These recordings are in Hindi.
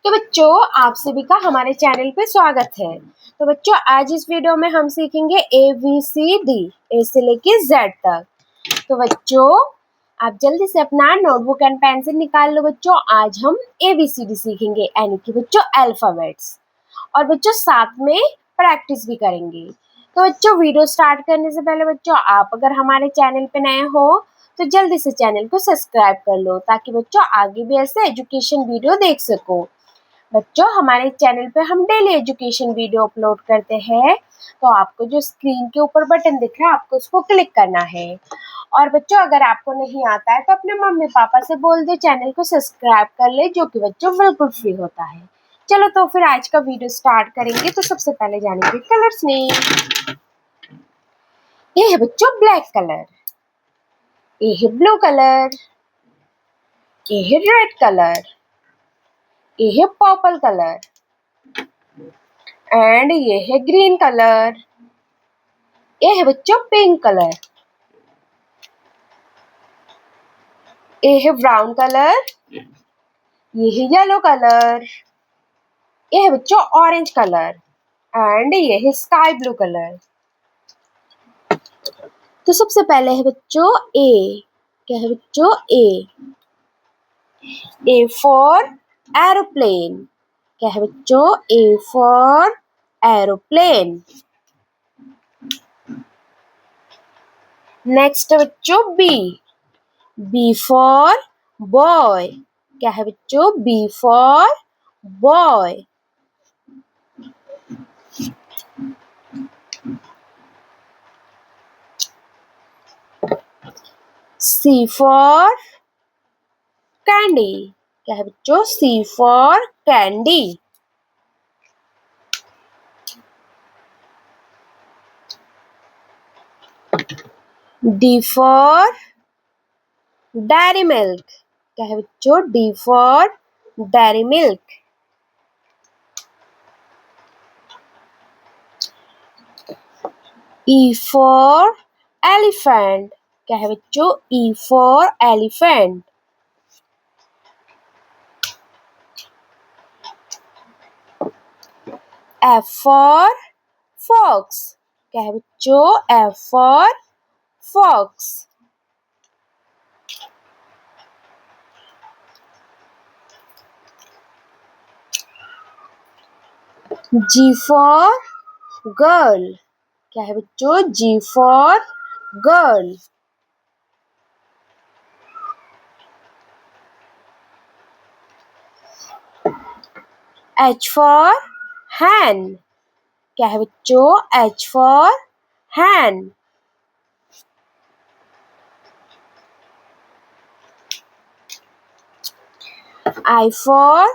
तो बच्चों, आप सभी का हमारे चैनल पे स्वागत है। तो बच्चों, आज इस वीडियो में हम सीखेंगे ABCD, ए से लेके Z तक। तो बच्चों, आप जल्दी से अपना नोटबुक एंड पेंसिल निकाल लो। बच्चों, आज हम ABCD सीखेंगे, यानी कि बच्चों अल्फाबेट्स, और बच्चों साथ में प्रैक्टिस भी करेंगे। तो बच्चों, वीडियो स्टार्ट करने से पहले बच्चों, आप अगर हमारे चैनल पे नए हो तो जल्दी से चैनल को सब्सक्राइब कर लो, ताकि बच्चों आगे भी ऐसे एजुकेशन वीडियो देख सको। बच्चों, हमारे चैनल पे हम डेली एजुकेशन वीडियो अपलोड करते हैं। तो आपको जो स्क्रीन के ऊपर बटन दिख रहा है, आपको उसको क्लिक करना है। और बच्चों, अगर आपको नहीं आता है तो अपने मम्मी पापा से बोल दो चैनल को सब्सक्राइब कर ले, जो कि बच्चों बिल्कुल फ्री होता है। चलो, तो फिर आज का वीडियो स्टार्ट करेंगे। तो सबसे पहले जानेंगे कलर्स नेम। ये है बच्चों ब्लैक कलर, ये है ब्लू कलर, ये है रेड कलर, ये है पर्पल कलर, एंड ये है ग्रीन कलर। ये है बच्चों पिंक कलर, ये है ब्राउन कलर, ये है येलो कलर, ये है बच्चों ऑरेंज कलर, एंड ये है स्काई ब्लू कलर। तो सबसे पहले है बच्चों ए। क्या है बच्चों ए फॉर एरोप्लेन। क्या है बच्चों ए फॉर एरोप्लेन। नेक्स्ट है बच्चों बी फॉर बॉय। क्या है बच्चों B for boy. C for candy. क्या है बच्चों C for candy. D for Dairy Milk. क्या है बच्चों D for Dairy Milk. E for elephant. क्या है बच्चों E for elephant. F for fox. क्या है बच्चों F for fox. G for girl. क्या है बच्चों G for girl. H for hen. क्या है बच्चों H for hen. I for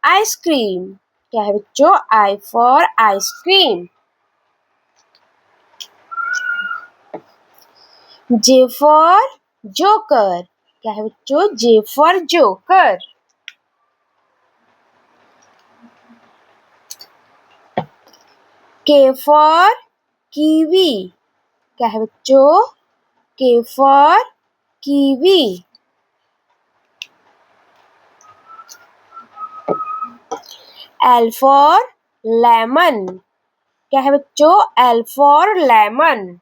ice cream. क्या है बच्चों आई for ice cream. J for joker. क्या है बच्चों J for joker. K for kiwi. क्या है बच्चों K for kiwi. L for lemon. क्या है बच्चों L for lemon.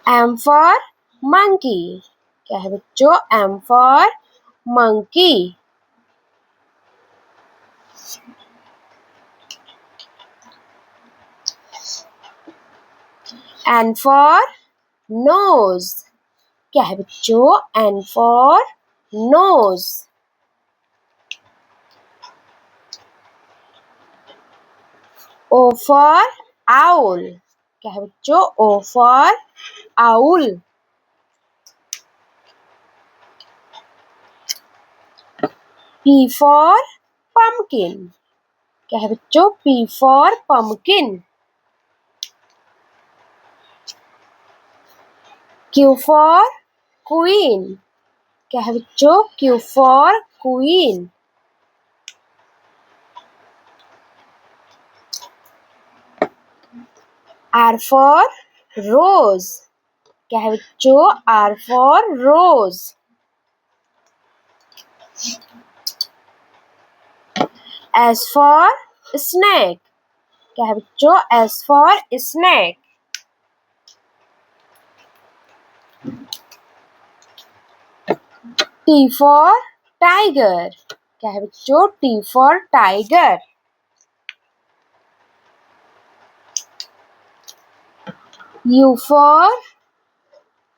M for monkey. क्या है बच्चों M for monkey. N for nose. क्या है बच्चों N for nose. O for owl. क्या है बच्चों O for owl. P for pumpkin. क्या है बच्चों P for pumpkin. Q for queen. क्या है बच्चों Q for queen. R for rose. क्या है बच्चों R for rose. S for snake, क्या है बच्चों? S for snake. T for tiger, क्या है बच्चों? T for tiger. U for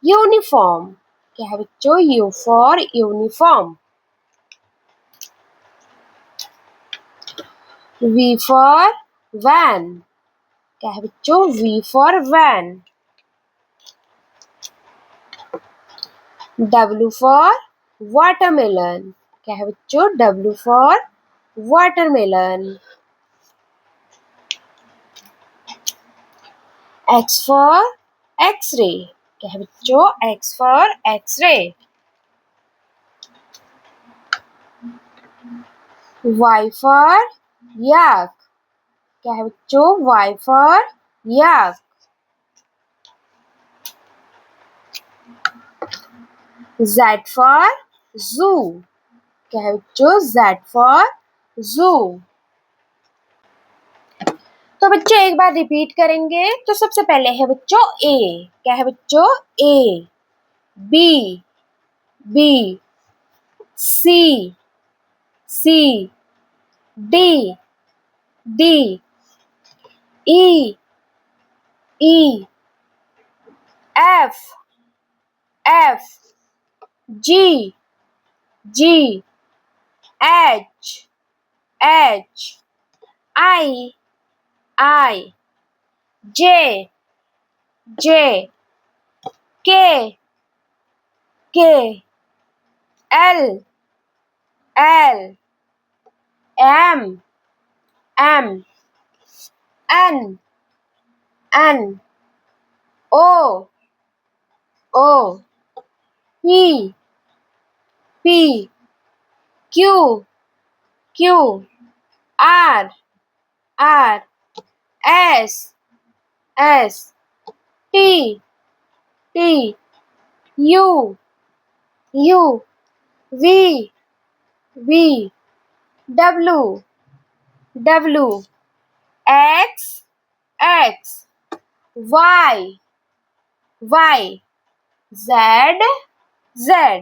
uniform, क्या है बच्चों? U for uniform. V for van, क्या है बच्चों? V for van. W for watermelon, क्या है बच्चों? W for watermelon. X for X-ray, क्या है बच्चों? X for X-ray. Y for yak, क्या है बच्चों? Y for yak. Z for zoo, क्या है बच्चों? Z for zoo. तो बच्चों एक बार रिपीट करेंगे। तो सबसे पहले है बच्चों A, क्या है बच्चों? A. B, B. C, C. D, D. E, E. F, F. G, G. H, H. I. J, J. K, K. L, L. M, M. N, N. O, O. P, P. Q, Q. R, R. S, S. T, T. U, U. V, V. W, W. X, X. Y, Y. Z, Z.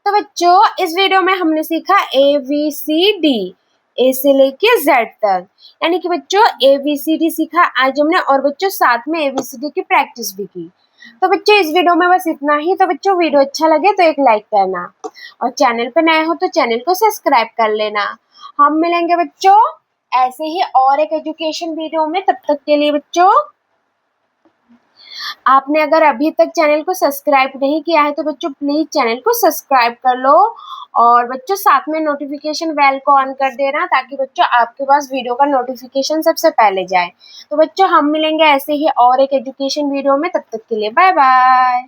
तो बच्चों इस वीडियो में हमने सीखा ABCD, A से लेके Z तक, यानी कि बच्चों ABCD सीखा आज हमने, और बच्चों साथ में ABCD की प्रैक्टिस भी की। तो बच्चों इस वीडियो में बस इतना ही। तो बच्चों वीडियो अच्छा लगे तो एक लाइक करना, और चैनल पे नए हो तो चैनल को सब्सक्राइब कर लेना। हम मिलेंगे बच्चों ऐसे ही और एक एजुकेशन वीडियो में। तब तक के लिए बच्चों, आपने अगर अभी तक चैनल को सब्सक्राइब नहीं किया है तो बच्चों प्लीज चैनल को सब्सक्राइब कर लो, और बच्चों साथ में नोटिफिकेशन बेल को ऑन कर देना, ताकि बच्चों आपके पास वीडियो का नोटिफिकेशन सबसे पहले जाए। तो बच्चों हम मिलेंगे ऐसे ही और एक एजुकेशन वीडियो में। तब तक के लिए बाय बाय।